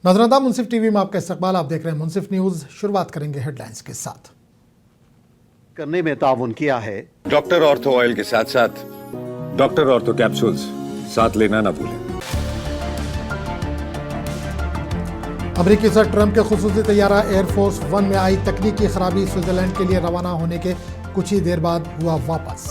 नजराना मुंसिफ टीवी में आपका इस्तकबाल। आप देख रहे हैं मुंसिफ न्यूज। शुरुआत करेंगे हेडलाइंस के साथ। करने में ताउन किया है डॉक्टर ऑर्थो ऑयल के साथ साथ डॉक्टर ऑर्थो कैप्सूल्स साथ लेना ना भूलें। अमेरिकी सदर ट्रंप के खुसूसी तैयारा एयरफोर्स वन में आई तकनीकी खराबी, स्विट्जरलैंड के लिए रवाना होने के कुछ ही देर बाद हुआ वापस।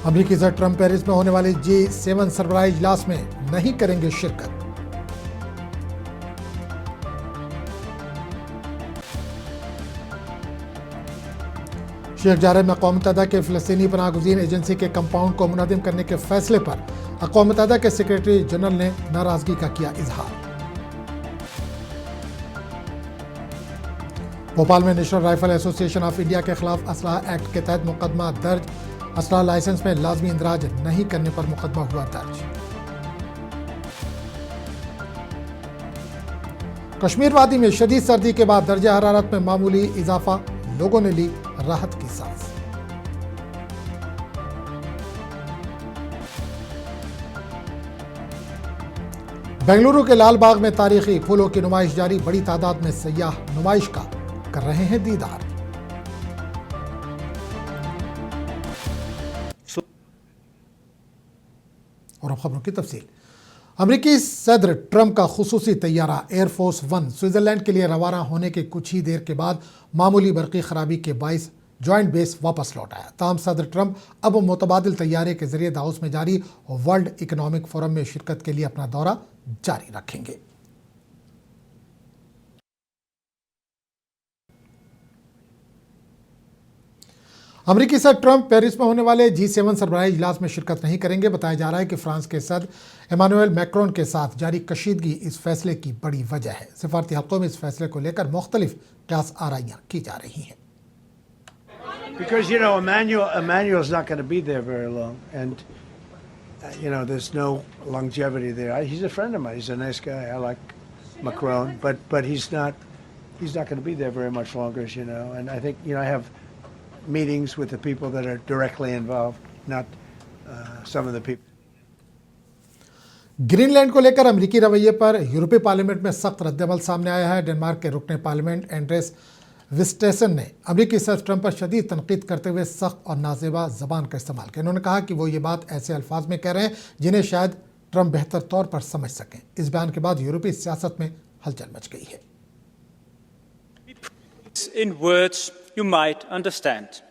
अमेरिकी सदर ट्रंप पेरिस में होने वाले G7 सरबराही इजलास में नहीं करेंगे शिरकत। शेख जारेद में अक़वाम मुत्तहिदा के फ़लस्तीनी पनाहगज़ीन एजेंसी के कंपाउंड को मुनज़्ज़म करने के फैसले पर अक़वाम मुत्तहिदा के सेक्रेटरी जनरल ने नाराजगी का किया इजहार। भोपाल में national rifle association of India के खिलाफ असलहा एक्ट के तहत मुकदमा दर्ज। असलहा लाइसेंस में लाजमी इंदराज नहीं करने पर मुकदमा हुआ दर्ज। कश्मीर वादी में शदीद सर्दी के बाद दर्जे हरारत में मामूली इजाफा, लोगों ने ली राहत की सांस। बेंगलुरु के लाल बाग में तारीखी फूलों की नुमाइश जारी, बड़ी तादाद में सयाह नुमाइश का कर रहे हैं दीदार। और अब खबरों की तफसील। अमेरिकी सदर ट्रंप का खुसूसी तैयारा एयरफोर्स वन स्विट्जरलैंड के लिए रवाना होने के कुछ ही देर के बाद मामूली बरकी खराबी के बाइस जॉइंट बेस वापस लौट आया। ताहम सदर ट्रंप अब मुतबादिल तैयारे के जरिए दावोस में जारी वर्ल्ड इकोनॉमिक फोरम में शिरकत के लिए अपना दौरा जारी रखेंगे। अमेरिकी सदर ट्रंप पेरिस में होने वाले G7 सरबराही इजलास में शिरकत नहीं करेंगे। बताया जा रहा है कि फ्रांस के सदर इमानुएल मैक्रोन के साथ जारी कशीदगी इस फैसले की बड़ी वजह है। सिफारती हल्कों में इस फैसले को लेकर मुख्तलिफ क़यास आराइयाँ की जा रही हैं। Because Emmanuel's not going to be there very long, and there's no longevity there. He's a friend of mine. He's a nice guy. I like Macron, but he's not going to be there very much longer, And I think I have meetings with the people that are directly involved, not some of the people. Greenland को लेकर अमेरिकी रवैये पर यूरोपीय parliament में सख्त रद्दअमल सामने आया है। डेनमार्क के रुकने पार्लियामेंट एंड्रेस विस्टेसन ने अमेरिकी सदर ट्रंप पर शदीद तनकीद करते हुए सख्त और नाजेबा जबान का इस्तेमाल किया। उन्होंने कहा कि वो ये बात ऐसे अल्फाज में कह रहे हैं जिन्हें शायद ट्रंप बेहतर तौर पर समझ सकें। इस बयान के बाद यूरोपीय सियासत में हलचल मच गई है। In words you might understand.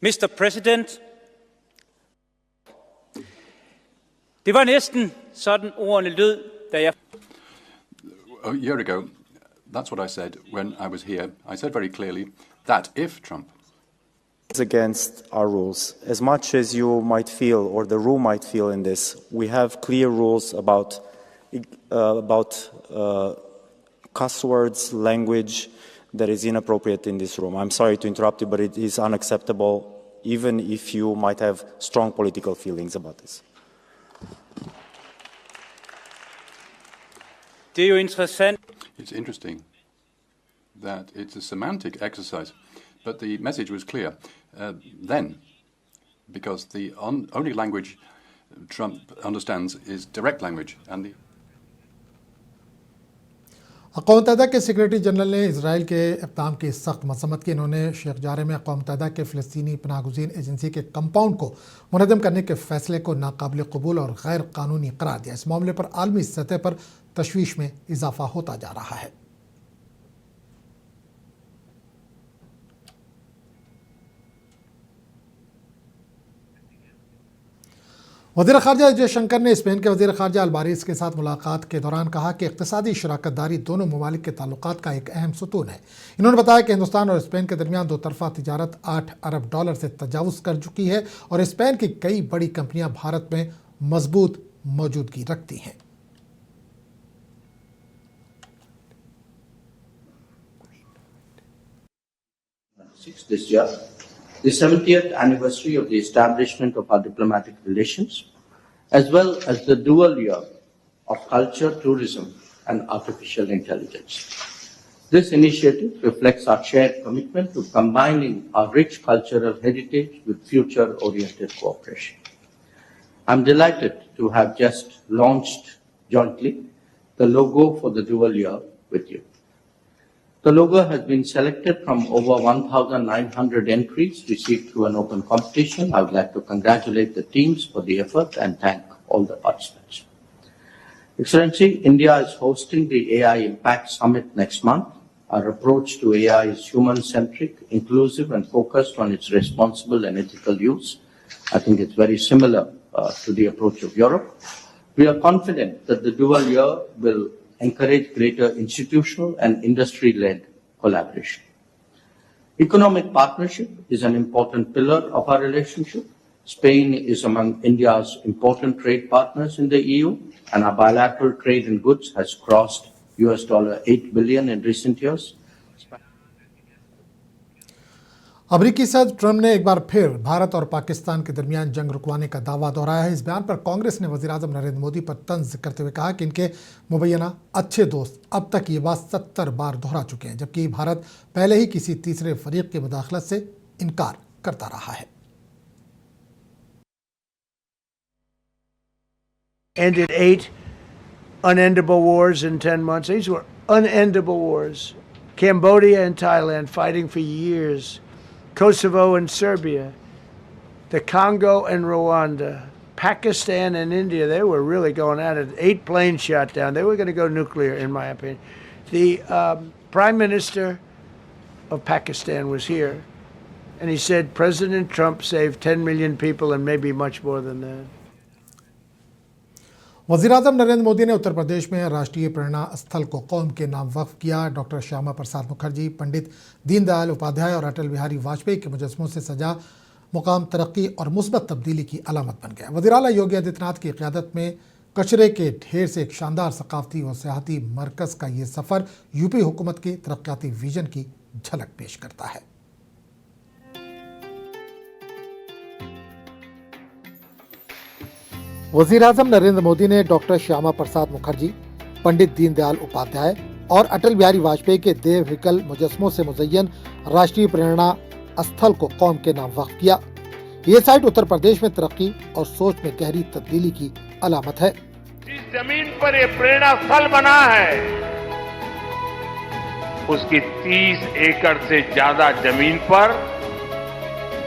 Mr. President, det var næsten sådan ordene lød, da jeg... A year ago, that's what I said when I was here. I said very clearly that if Trump is against our rules, as much as you might feel or the room might feel in this, we have clear rules about cuss words, language that is inappropriate in this room. I'm sorry to interrupt you, but it is unacceptable, even if you might have strong political feelings about this. Det er jo interessant. It's interesting that it's a semantic exercise, but the message was clear then, because the only language Trump understands is direct language, and the अक़वाम मुत्तहिदा के secretary general ने Israel के इक़दाम की सख्त मज़म्मत की। इन्होंने शेख जारेद में अक़वाम मुत्तहिदा के फ़लस्तीनी पनाहगज़ीन agency के कंपाउंड को मुनज़्ज़म करने के फ़ैसले को नाकाबिल क़बूल और गैर कानूनी करार दिया। इस मामले पर आलमी सतह पर तशवीश में इजाफा होता जा रहा है। वज़ीर ख़ारजा जयशंकर ने स्पेन के वज़ीर ख़ारजा अलबारिस के साथ मुलाकात के दौरान कहा कि इक़्तिसादी शराकतदारी दोनों ममालिक के ताल्लुकात का एक अहम सतून है। इन्होंने बताया कि हिंदुस्तान और स्पेन के दरमियान दो तरफ़ा तिजारत $8 अरब से तजावुज़ कर चुकी है और स्पेन की कई बड़ी कंपनियां भारत में मजबूत मौजूदगी रखती हैं। This year, the 70th anniversary of the establishment of our diplomatic relations, as well as the dual year of culture, tourism, and artificial intelligence. This initiative reflects our shared commitment to combining our rich cultural heritage with future-oriented cooperation. I'm delighted to have just launched jointly the logo for the dual year with you. The logo has been selected from over 1,900 entries received through an open competition. I would like to congratulate the teams for the effort and thank all the participants. Excellency, India is hosting the AI Impact Summit next month. Our approach to AI is human-centric, inclusive, and focused on its responsible and ethical use. I think it's very similar to the approach of Europe. We are confident that the dual year will encourage greater institutional and industry-led collaboration. Economic partnership is an important pillar of our relationship. Spain is among India's important trade partners in the EU, and our bilateral trade in goods has crossed $8 billion in recent years. अमेरिकी सदर Trump ने एक बार फिर भारत और पाकिस्तान के दरमियान जंग रुकवाने का दावा दोहराया है। इस बयान पर कांग्रेस ने वज़ीर-ए-आज़म नरेंद्र मोदी पर तंज करते हुए कहा कि इनके मुबैना अच्छे दोस्त अब तक ये बात 70 बार दोहरा चुके हैं, जबकि भारत पहले ही किसी तीसरे फरीक की मुदाखलत से इनकार करता रहा है। Ended 8 unendable wars in 10 months. These were unendable wars. Cambodia and Thailand fighting for years. Kosovo and Serbia. The Congo and Rwanda. Pakistan and India, they were really going at it. 8 planes shot down. They were going to go nuclear, in my opinion. The Prime Minister of Pakistan was here, and he said President Trump saved 10 million people and maybe much more than that. वज़ीर-ए-आज़म नरेंद्र मोदी ने उत्तर प्रदेश में राष्ट्रीय प्रेरणा स्थल को कौम के नाम वक्फ किया। डॉक्टर श्यामा प्रसाद मुखर्जी, पंडित दीनदयाल उपाध्याय और अटल बिहारी वाजपेयी के मुजस्समों से सजा मुकाम तरक्की और मुस्बत तब्दीली की अलामत बन गया। वज़ीर आला योगी आदित्यनाथ की क़यादत में कचरे के ढेर से एक शानदार सकाफती और सियाहती मरकज़ का ये सफ़र यूपी हुकूमत के तरक्याती विजन की झलक पेश करता है। वज़ीर-ए-आज़म नरेंद्र मोदी ने डॉक्टर श्यामा प्रसाद मुखर्जी, पंडित दीनदयाल उपाध्याय और अटल बिहारी वाजपेयी के देव विकल मुजस्समों से मुज़य्यन राष्ट्रीय प्रेरणा स्थल को कौम के नाम वक्फ किया। ये साइट उत्तर प्रदेश में तरक्की और सोच में गहरी तब्दीली की अलामत है। जिस जमीन पर ये प्रेरणा स्थल बना है, उसकी 30 एकड़ से ज्यादा जमीन पर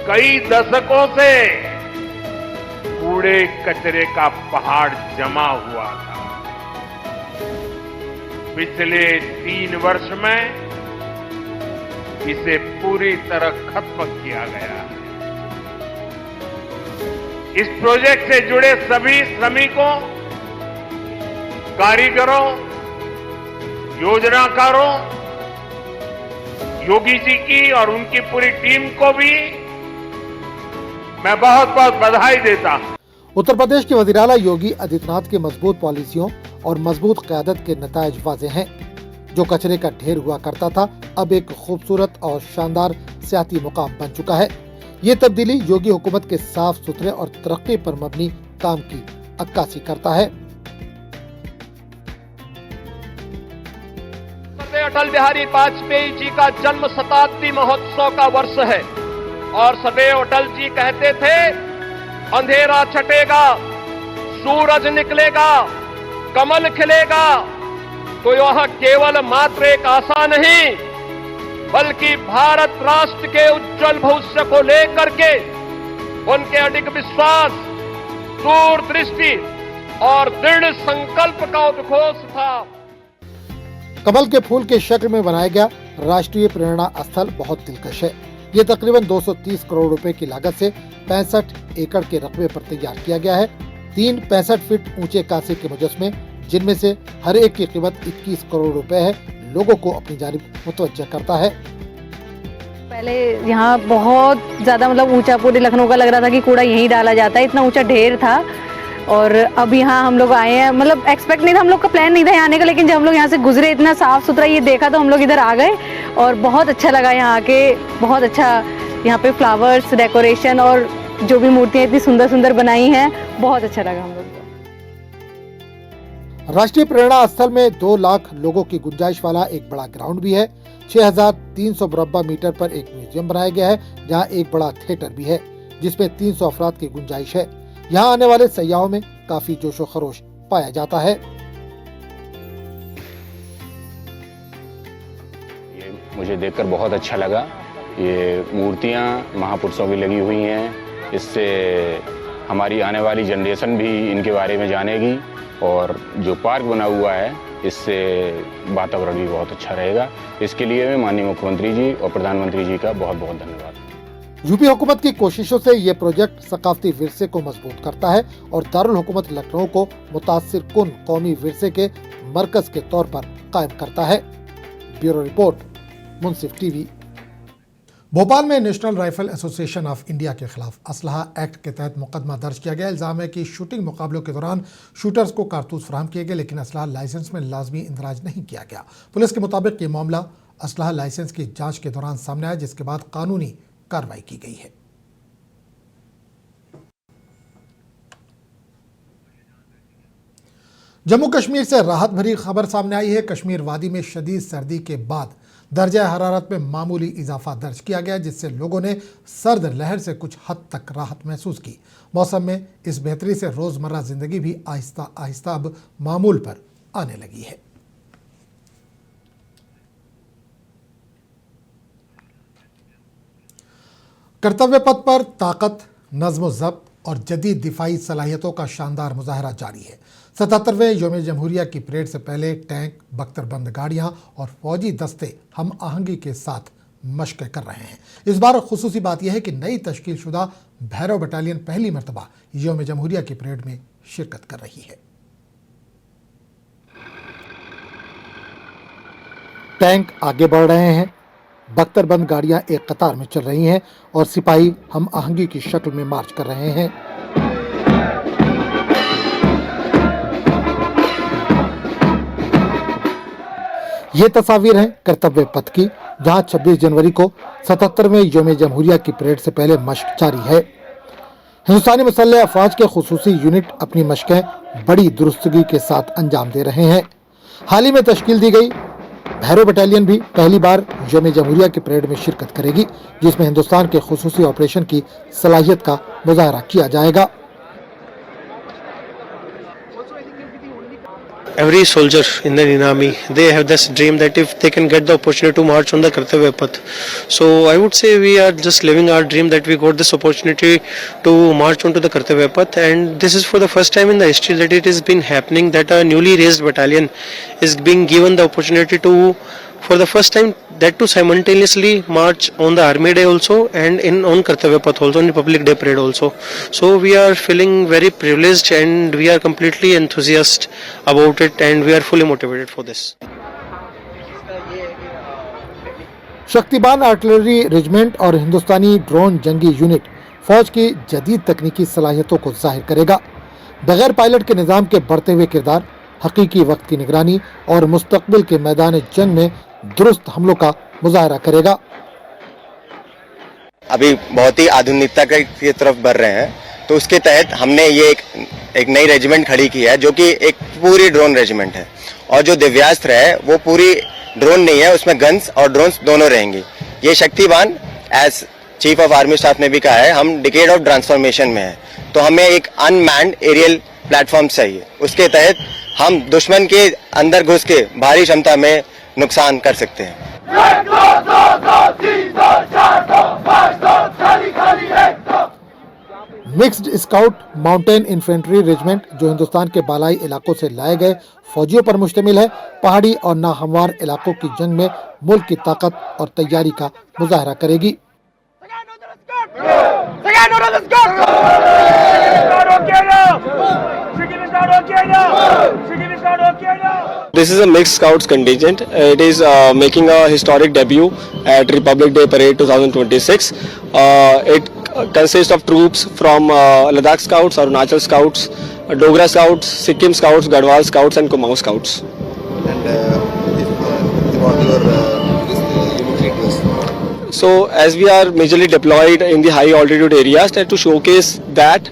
कई दशकों से कूड़े कचरे का पहाड़ जमा हुआ था। पिछले 3 वर्ष में इसे पूरी तरह खत्म किया गया है। इस प्रोजेक्ट से जुड़े सभी श्रमिकों, कारीगरों, योजनाकारों, योगी जी की और उनकी पूरी टीम को भी मैं बहुत बहुत बधाई देता हूं। उत्तर प्रदेश के वज़ीर आला योगी आदित्यनाथ की मजबूत पॉलिसियों और मजबूत क़यादत के नतायज वाज़ेह हैं। जो कचरे का ढेर हुआ करता था, अब एक खूबसूरत और शानदार सियाती मुकाम बन चुका है। ये तब्दीली योगी हुकूमत के साफ सुथरे और तरक्की पर मबनी काम की अक्कासी करता है। अटल बिहारी वाजपेयी जी का जन्म शताब्दी महोत्सव का वर्ष है और सदैव अटल जी कहते थे, अंधेरा छटेगा, सूरज निकलेगा, कमल खिलेगा, तो यह केवल मात्र एक आशा नहीं, बल्कि भारत राष्ट्र के उज्जवल भविष्य को लेकर के उनके अडिग विश्वास, दूरदृष्टि और दृढ़ संकल्प का उद्घोष था। कमल के फूल के शक्ल में बनाया गया राष्ट्रीय प्रेरणा स्थल बहुत दिलकश है। ये तकरीबन 230 करोड़ रुपए की लागत से 65 एकड़ के रकबे पर तैयार किया गया है। 3 65 फीट ऊंचे कांसे के मुजस्समे, जिनमें से हर एक की कीमत 21 करोड़ रुपए है, लोगों को अपनी जानिब मुतवज्जह करता है। पहले यहाँ बहुत ज्यादा ऊंचा, पूरे लखनऊ का लग रहा था कि कूड़ा यहीं डाला जाता है, इतना ऊंचा ढेर था। और अब यहाँ हम लोग आए हैं, एक्सपेक्ट नहीं था, हम लोग का प्लान नहीं था यहाँ आने का, लेकिन जब हम लोग यहाँ से गुजरे, इतना साफ सुथरा ये देखा तो हम लोग इधर आ गए और बहुत अच्छा लगा यहाँ आके। बहुत अच्छा यहाँ पे फ्लावर्स, डेकोरेशन और जो भी मूर्तियाँ इतनी सुंदर सुंदर बनाई हैं, बहुत अच्छा लगा हम लोग को। राष्ट्रीय प्रेरणा स्थल में 2 लाख लोगों की गुंजाइश वाला एक बड़ा ग्राउंड भी है। 6300 मुरब्बा मीटर पर एक म्यूजियम बनाया गया है, जहाँ एक बड़ा थिएटर भी है जिसमें 300 अफराद की गुंजाइश है। यहाँ आने वाले सयाहों में काफी जोशो खरोश पाया जाता है। ये मुझे देखकर बहुत अच्छा लगा। ये मूर्तियाँ महापुरुषों की लगी हुई हैं, इससे हमारी आने वाली जनरेशन भी इनके बारे में जानेगी। और जो पार्क बना हुआ है इससे वातावरण भी बहुत अच्छा रहेगा। इसके लिए मैं माननीय मुख्यमंत्री जी और प्रधानमंत्री जी का बहुत बहुत धन्यवाद। यूपी हुकूमत की कोशिशों से ये प्रोजेक्ट सकाफती विरसे को मजबूत करता है और दारुल हुकूमत लखनऊ को मुतासिर कुन कौमी विरसे के मरकज के तौर पर कायम करता है। ब्यूरो रिपोर्ट, मुंसिफ टीवी। भोपाल में national rifle association of India के खिलाफ असलहा एक्ट के तहत मुकदमा दर्ज किया गया। इल्जाम है कि शूटिंग मुकाबलों के दौरान शूटर्स को कारतूस फराहम किए गए, लेकिन असलहा लाइसेंस में लाजमी इंदराज नहीं किया गया। पुलिस के मुताबिक ये मामला असलहा लाइसेंस की जांच के दौरान सामने आया, जिसके बाद कानूनी कार्रवाई की गई है। जम्मू कश्मीर से राहत भरी खबर सामने आई है। कश्मीर वादी में शदीद सर्दी के बाद दर्जा हरारत में मामूली इजाफा दर्ज किया गया, जिससे लोगों ने सर्द लहर से कुछ हद तक राहत महसूस की। मौसम में इस बेहतरी से रोजमर्रा जिंदगी भी आहिस्ता आहिस्ता अब मामूल पर आने लगी है। कर्तव्य पथ पर ताकत, नज़्म ज़ब्त और जदीद दिफाई सलाहियतों का शानदार मुजाहरा जारी है। 77वें यौम जमहूरिया की परेड से पहले टैंक, बख्तरबंद गाड़ियां और फौजी दस्ते हम आहंगी के साथ मशक़ें कर रहे हैं। इस बार खुसूसी बात यह है कि नई तश्कील शुदा भैरव बटालियन पहली मरतबा यौम जमहूरिया की परेड में शिरकत कर रही है। टैंक आगे बढ़ रहे हैं, बख्तरबंद गाड़ियां एक कतार में चल रही हैं और सिपाही हम आहंगी की शक्ल में मार्च कर रहे हैं। ये तस्वीर है कर्तव्य पथ की, जहां 26 जनवरी को 77वें यौम जमहूरिया की परेड से पहले मशक जारी है। हिंदुस्तानी मुसल्लह अफवाज के खुसूसी यूनिट अपनी मशकें बड़ी दुरुस्तगी के साथ अंजाम दे रहे हैं। हाल ही में तश्कील दी गई भैरव बटालियन भी पहली बार यौम जमहूरिया की परेड में शिरकत करेगी, जिसमें हिंदुस्तान के खुसूसी ऑपरेशन की सलाहियत का मुजाहरा किया जाएगा। Every soldier in the Indian Army, they have this dream that if they can get the opportunity to march on the Kartavya Path. So I would say we are just living our dream that we got this opportunity to march onto the Kartavya Path, and this is for the first time in the history that it has been happening that a newly raised battalion is being given the opportunity to, for the first time, that to simultaneously march on the Army Day also and on Kartavya Path also, on Republic Day parade also. So we are feeling very privileged and we are completely enthusiastic about it and we are fully motivated for this. Shaktibaan artillery regiment और हिंदुस्तानी drone जंगी unit फौज की जदीद तकनीकी सलाहियतों को जाहिर करेगा। बगैर पायलट के निज़ाम के बढ़ते हुए किरदार, हकीकी वक्त की निगरानी और मुस्तकबिल के मैदान जंग में दुरुस्त हमलों का मुजाहरा करेगा। अभी बहुत ही आधुनिकता की तरफ बढ़ रहे हैं, तो उसके तहत हमने ये एक नई रेजिमेंट खड़ी की है, जो कि एक पूरी ड्रोन रेजिमेंट है। और जो दिव्यास्त्र है वो पूरी ड्रोन नहीं है, उसमें गन्स और ड्रोन्स दोनों रहेंगी। ये Shaktibaan, as chief of army staff ने भी कहा है, हम डिकेड ऑफ ट्रांसफॉर्मेशन में है, तो हमें एक अनमैन्ड एरियल प्लेटफॉर्म चाहिए। उसके तहत हम दुश्मन के अंदर घुस के भारी क्षमता में नुकसान कर सकते हैं। Mixed scout mountain infantry regiment, जो हिंदुस्तान के बालाई इलाकों से लाए गए फौजियों पर मुश्तमिल है, पहाड़ी और नाहमवार इलाकों की जंग में मुल्क की ताकत और तैयारी का मुजाहरा करेगी। This is a mixed scouts contingent. It is making a historic debut at Republic Day Parade 2026. It consists of troops from Ladakh Scouts, Arunachal Scouts, Dogra Scouts, Sikkim Scouts, Garhwal Scouts and Kumaon Scouts. So as we are majorly deployed in the high altitude areas, to showcase that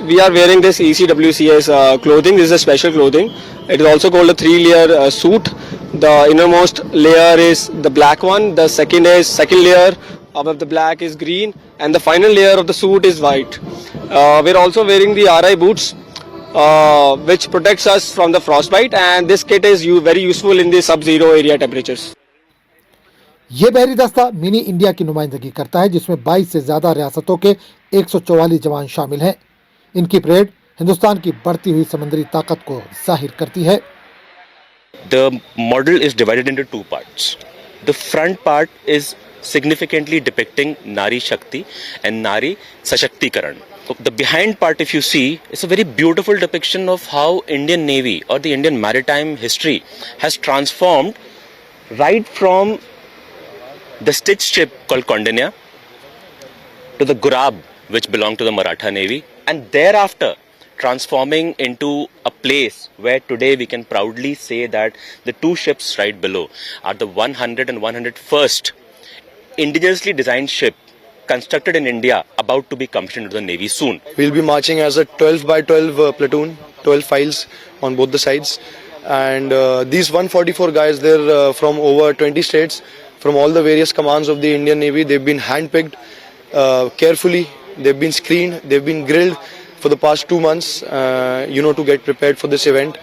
we are wearing this ECWCS clothing. This is a special clothing. It is also called a 3-layer suit. The innermost layer is the black one. The second layer above the black is green, and the final layer of the suit is white. We're also wearing the RI boots, which protects us from the frostbite, and this kit is very useful in the sub-zero area temperatures. ये बहरी दस्ता mini India की नुमाइंदगी करता है, जिसमें 22 से ज्यादा रियासतों के 144 जवान शामिल हैं। इनकी परेड हिंदुस्तान की बढ़ती हुई समुद्री ताकत को जाहिर करती है। The model is divided into two parts. The front part is significantly depicting Nari Shakti and Nari Sashakti-karan. The behind part, if you see, is a very beautiful depiction of how Indian Navy or the Indian maritime history has transformed right from the stitched ship called Kondanya to the Gurab, which belonged to the Maratha Navy, and thereafter transforming into a place where today we can proudly say that the two ships right below are the 100 and 101st indigenously designed ship constructed in India, about to be commissioned into the Navy soon. We'll be marching as a 12 by 12 platoon, 12 files on both the sides. And these 144 guys, they're from over 20 states, from all the various commands of the Indian Navy. They've been handpicked carefully, they've been screened, they've been grilled for the past 2 months, to get prepared for this event.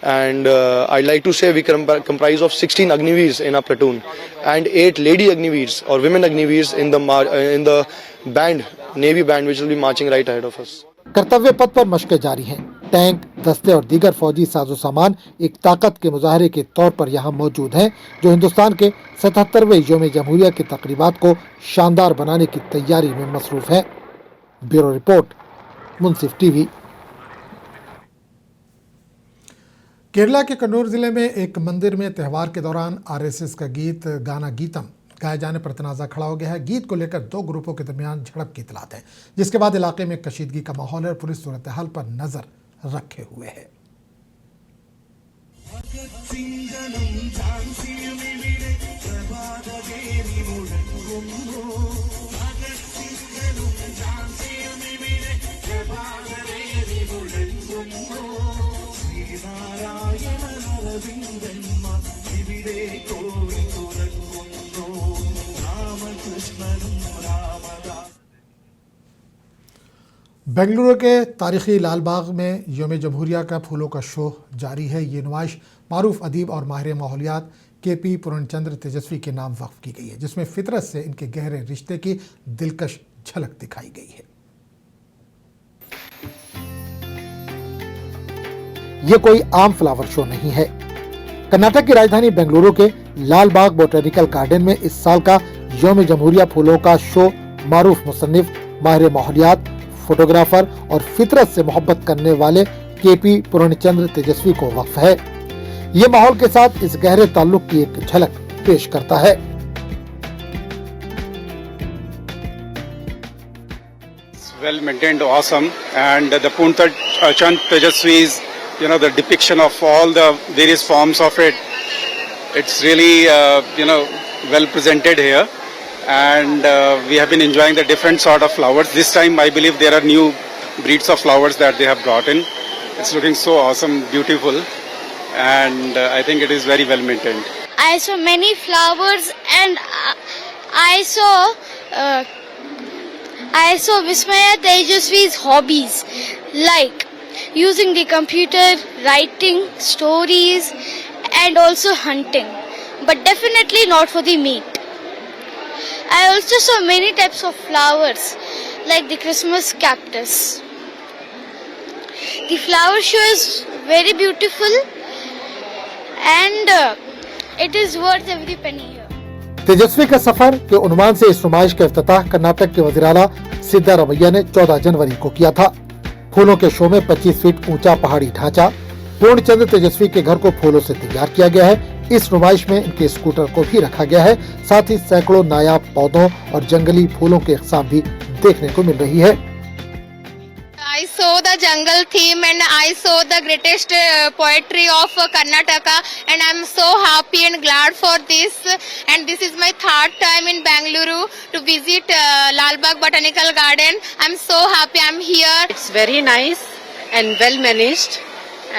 And I'd like to say we comprise of 16 Agniveers in our platoon and 8 lady Agniveers or women Agniveers in the band, Navy band, which will be marching right ahead of us. कर्तव्य पथ पर मशकें जारी हैं। Tank, दस्ते और दीगर फौजी साजो सामान एक ताकत के मुजाहरे के तौर पर यहाँ मौजूद हैं, जो हिंदुस्तान के 77वें यौम जमहूरिया की तकरीबात को शानदार बनाने की तैयारी में मसरूफ है। ब्यूरो रिपोर्ट, मुंसिफ टीवी। केरला के कन्नौर जिले में एक मंदिर में त्यौहार के दौरान आरएसएस का गीत गाना गीतम गाए जाने पर तनाज़ा खड़ा हो गया है। गीत को लेकर 2 ग्रुपों के दरमियान झड़प की इतलात है, जिसके बाद इलाके में कशीदगी का माहौल है और पुलिस सूरत हाल पर नजर रखे हुए है। बेंगलुरु के तारीखी लाल बाग में यौम जमहूरिया का फूलों का शो जारी है। ये नुमाइश मारूफ अदीब और माहिर माहौलियात केपी पूर्णचंद्र तेजस्वी के नाम वक्फ की गई है, जिसमें फितरत से इनके गहरे रिश्ते की दिलकश झलक दिखाई गई है। ये कोई आम फ्लावर शो नहीं है। कर्नाटक की राजधानी बेंगलुरु के लाल बाग बोटेनिकल गार्डन में इस साल का यौम जमहूरिया फूलों का शो मारूफ मुसन्निफ, माहिर माहौलियात, फोटोग्राफर और फितरत से मोहब्बत करने वाले केपी पूर्णचंद्र तेजस्वी को वक्फ है। ये माहौल के साथ इस गहरे ताल्लुक की एक झलक पेश करता है। Well maintained, awesome, and the Purnchand Tejaswi's, the depiction of all the various forms of it. It's really, well presented here. And we have been enjoying the different sort of flowers. This time I believe there are new breeds of flowers that they have brought in. It's looking so awesome, beautiful, and I think it is very well maintained. I saw many flowers, and I saw Vismaya Tejaswi's hobbies, like using the computer, writing stories, and also hunting, but definitely not for the meat. I also saw many types of flowers, like the Christmas cactus. The flower show is very beautiful, and it is worth every penny here. तेजस्वी का सफर के उन्वान से इस नुमाइश का इफ्तिताह कर्नाटक के वज़ीर-ए-आला सिद्धारमैया ने 14 जनवरी को किया था। फूलों के शो में 25 फीट ऊंचा पहाड़ी ढांचा, पूर्णचंद्र तेजस्वी के घर को फूलों से तैयार किया गया है। इस नुमाइश में इनके स्कूटर को भी रखा गया है। साथ ही सैकड़ों नायाब पौधों और जंगली फूलों के इक़साम भी देखने को मिल रही है। I saw the jungle theme and I saw the greatest poetry of Karnataka, and I'm so happy and glad for this. And this is my 3rd time in Bengaluru to visit Lal Bagh Botanical Garden. I'm so happy I'm here. It's very nice and well managed.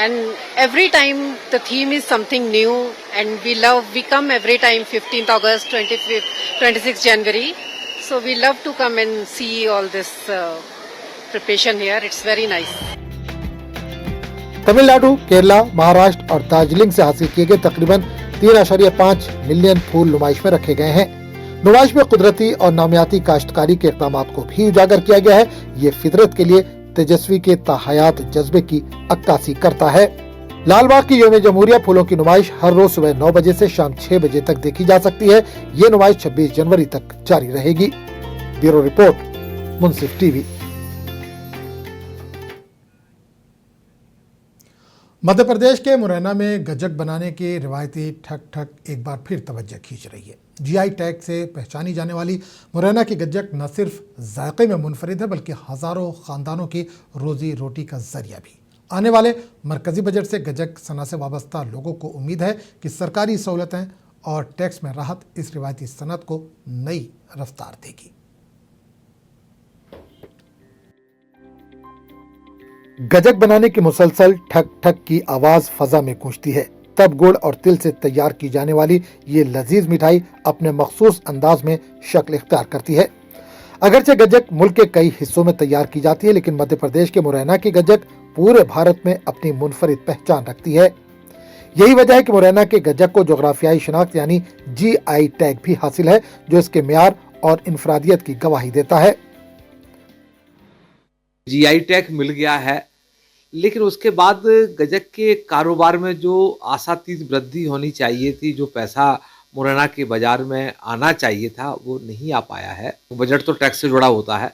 And every time the theme is something new, and we come every time 15th August, 26th January. So we love to come and see all this preparation here. It's very nice. Tamil Nadu, Kerala, Maharashtra और दार्जिलिंग से हासिल किए गए तकरीबन 3.5 million फूल नुमाइश में रखे गए हैं। नुमाइश में कुदरती और नामियाती काश्तकारी के इक़दाम को भी उजागर किया गया है। ये फितरत के लिए तेजस्वी के ताहयात जज्बे की अक्कासी करता है। लालबाग की यौम जमहूरिया फूलों की नुमाइश हर रोज सुबह 9 बजे से शाम 6 बजे तक देखी जा सकती है। ये नुमाइश 26 जनवरी तक जारी रहेगी। ब्यूरो रिपोर्ट, मुंसिफ टीवी। मध्य प्रदेश के मुरैना में गजक बनाने की रिवायती ठक ठक एक बार फिर तवज्जो खींच रही है। जीआई टैग से पहचानी जाने वाली मुरैना की गजक न सिर्फ जायके में मुनफरिद है बल्कि हजारों खानदानों की रोजी रोटी का जरिया भी। आने वाले मरकजी बजट से गजक सना से वाबस्ता लोगों को उम्मीद है कि सरकारी सहूलतें और टैक्स में राहत इस रिवायती सनत को नई रफ्तार देगी। गजक बनाने की मुसलसल ठक ठक की आवाज फजा में गूंजती है। तब गुड़ और तिल से तैयार की जाने वाली ये लजीज मिठाई अपने मखसूस अंदाज में शक्ल इख्तियार करती है। अगरचे गजक मुल्क के कई हिस्सों में तैयार की जाती है, लेकिन मध्य प्रदेश के मुरैना की गजक पूरे भारत में अपनी मुनफरिद पहचान रखती है। यही वजह है कि मुरैना के गजक को जोग्राफियाई शनाख्त यानी जीआई टैग भी हासिल है, जो इसके मेयार और इंफरादियत की गवाही देता है। जीआई टैग मिल गया है, लेकिन उसके बाद गजक के कारोबार में जो आशातीत वृद्धि होनी चाहिए थी, जो पैसा मुरैना के बाजार में आना चाहिए था, वो नहीं आ पाया है। बजट तो टैक्स से जुड़ा होता है,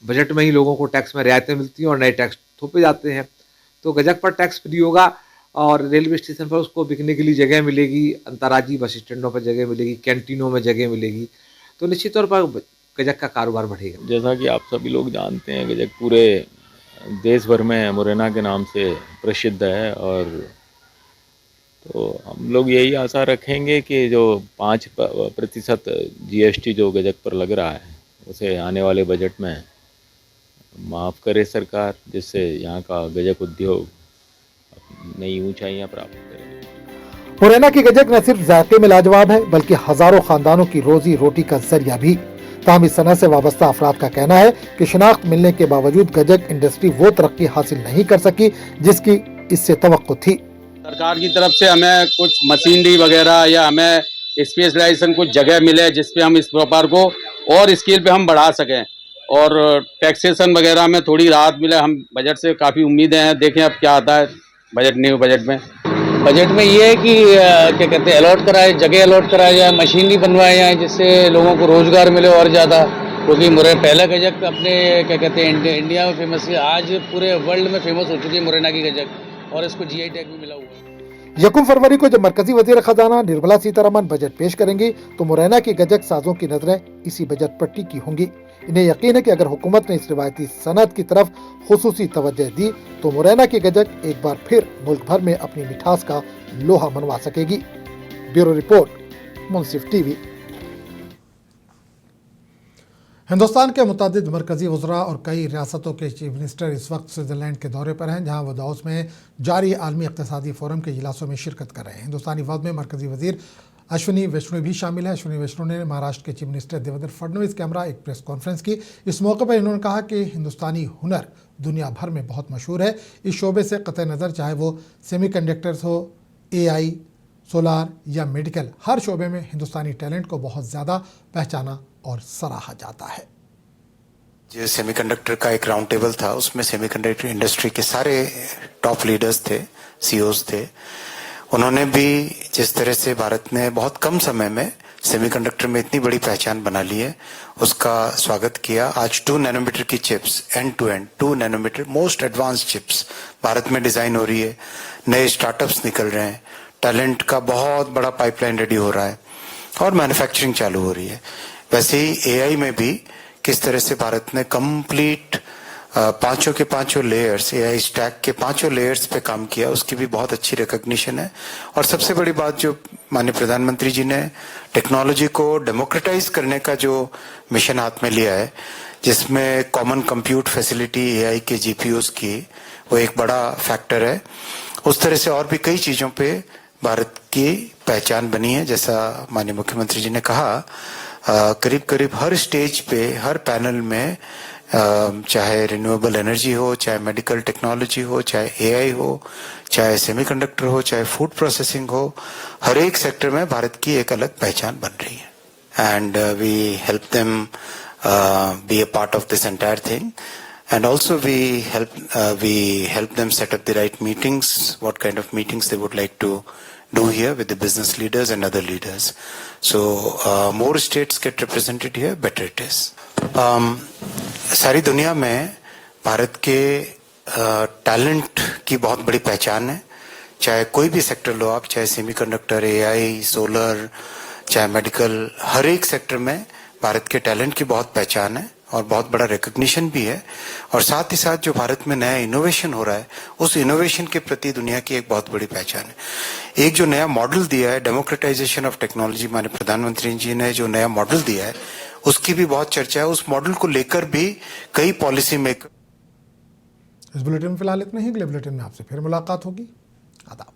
बजट में ही लोगों को टैक्स में रियायतें मिलती हैं और नए टैक्स थोपे जाते हैं। तो गजक पर टैक्स फ्री होगा और रेलवे स्टेशन पर उसको बिकने के लिए जगह मिलेगी, अंतर्राज्यीय बस स्टैंडों पर जगह मिलेगी, कैंटीनों में जगह मिलेगी, तो निश्चित तौर पर गजक का कारोबार बढ़ेगा। जैसा कि आप सभी लोग जानते हैं, गजक पूरे देश भर में मुरैना के नाम से प्रसिद्ध है और तो हम लोग यही आशा रखेंगे कि जो 5% जीएसटी जो गजक पर लग रहा है उसे आने वाले बजट में माफ़ करे सरकार, जिससे यहाँ का गजक उद्योग नई ऊंचाइयाँ प्राप्त करे। मुरैना की गजक न सिर्फ जायके में लाजवाब है बल्कि हजारों खानदानों की रोजी रोटी का जरिया भी। ताहम इस सनत से वाबस्ता अफराद का कहना है कि शिनाख्त मिलने के बावजूद गजक इंडस्ट्री वो तरक्की हासिल नहीं कर सकी जिसकी इससे तवक्को थी। सरकार की तरफ से हमें कुछ मशीनरी वगैरह या हमें स्पेशलाइजेशन कुछ जगह मिले जिसपे हम इस व्यापार को और स्केल पे हम बढ़ा सकें और टैक्सेशन वगैरह में थोड़ी राहत मिले। हम बजट से काफ़ी उम्मीदें हैं, देखें अब क्या आता है न्यू बजट में। बजट में ये है कि क्या कहते हैं, अलॉट कराए, जगह अलॉट कराया जाए, मशीनरी बनवाए जाए जिससे लोगों को रोजगार मिले और ज़्यादा, क्योंकि मुरैना पहला गजक अपने क्या कहते हैं इंडिया में फेमस है, आज पूरे वर्ल्ड में फेमस हो चुकी है मुरैना की गजक और इसको जीआई टैग भी मिला हुआ है। 1 फरवरी को जब मरकजी वजीर खजाना निर्मला सीतारमन बजट पेश करेंगी तो मुरैना की गजक साजों की नजरें इसी बजट पर टिकी होंगी। इन्हें यकीन है कि अगर हुकूमत ने इस रिवायती सनत की तरफ खुसूसी तवज्जो दी तो मुरैना की गजक एक बार फिर मुल्क भर में अपनी मिठास का लोहा मनवा सकेगी। ब्यूरो रिपोर्ट, मुंसिफ टीवी। हिंदुस्तान के मुतादिद मरकजी वज़रा और कई रियासतों के चीफ मिनिस्टर इस वक्त स्विट्ज़रलैंड के दौरे पर हैं, जहां वो दावोस में जारी आलमी इक़्तिसादी फोरम के इजलासों में शिरकत कर रहे हैं। हिंदुस्तानी वफ़द में मरकजी वज़ीर अश्विनी वैष्णो भी शामिल है। अश्विनी वैष्णो ने महाराष्ट्र के चीफ मिनिस्टर देवेंद्र फडणवीस के हमरा एक प्रेस कॉन्फ्रेंस की। इस मौके पर इन्होंने कहा कि हिंदुस्तानी हुनर दुनिया भर में बहुत मशहूर है। इस शोबे से क़तई नज़र चाहे वो सेमीकंडक्टर्स हो, AI, सोलार या मेडिकल, हर शोबे में हिंदुस्तानी टैलेंट को बहुत ज़्यादा पहचाना और सराहा जाता है। जो सेमीकंडक्टर का एक राउंड टेबल था, उसमें सेमीकंडक्टर इंडस्ट्री के सारे टॉप लीडर्स थे, CEOs थे। उन्होंने भी जिस तरह से भारत ने बहुत कम समय में सेमीकंडक्टर में इतनी बड़ी पहचान बना ली है, उसका स्वागत किया। आज 2 नैनोमीटर की chips, end to end 2 nanometer most advance chips Bharat में डिजाइन हो रही है। नए स्टार्टअप्स निकल रहे हैं, टैलेंट का बहुत बड़ा पाइपलाइन रेडी हो रहा है और मैन्युफैक्चरिंग चालू हो रही है। वैसे ही AI में भी किस तरह से भारत ने कंप्लीट 5 के 5 लेयर्स, AI स्टैक के 5 लेयर्स पे काम किया, उसकी भी बहुत अच्छी रिकॉग्निशन है। और सबसे बड़ी बात जो माननीय प्रधानमंत्री जी ने टेक्नोलॉजी को डेमोक्रेटाइज करने का जो मिशन हाथ में लिया है, जिसमें कॉमन कंप्यूट फैसिलिटी AI के GPUs की, वो एक बड़ा फैक्टर है। उस तरह से और भी कई चीजों पे भारत की पहचान बनी है। जैसा माननीय मुख्यमंत्री जी ने कहा, करीब करीब हर स्टेज पे, हर पैनल में, चाहे रिन्यूएबल एनर्जी हो, चाहे मेडिकल टेक्नोलॉजी हो, चाहे एआई हो, चाहे सेमीकंडक्टर हो, चाहे फूड प्रोसेसिंग हो, हर एक सेक्टर में भारत की एक अलग पहचान बन रही है। And we help them be a part of this entire thing, and also we help them set up the right meetings, what kind of meetings they would like to do here with the business leaders and other leaders. So more states get represented here, better it is. सारी दुनिया में भारत के talent की बहुत बड़ी पहचान है। चाहे कोई भी सेक्टर लो आप, चाहे सेमीकंडक्टर, एआई, सोलर, चाहे मेडिकल, हर एक सेक्टर में भारत के टैलेंट की बहुत पहचान है और बहुत बड़ा रिकॉग्निशन भी है। और साथ ही साथ जो भारत में नया इनोवेशन हो रहा है, उस इनोवेशन के प्रति दुनिया की एक बहुत बड़ी पहचान है। एक जो नया मॉडल दिया है, डेमोक्रेटाइजेशन ऑफ टेक्नोलॉजी, माननीय प्रधानमंत्री जी ने जो नया मॉडल दिया है, उसकी भी बहुत चर्चा है। उस मॉडल को लेकर भी कई पॉलिसी मेकर। इस बुलेटिन में फिलहाल इतना ही। अगले बुलेटिन में आपसे फिर मुलाकात होगी। आदाब।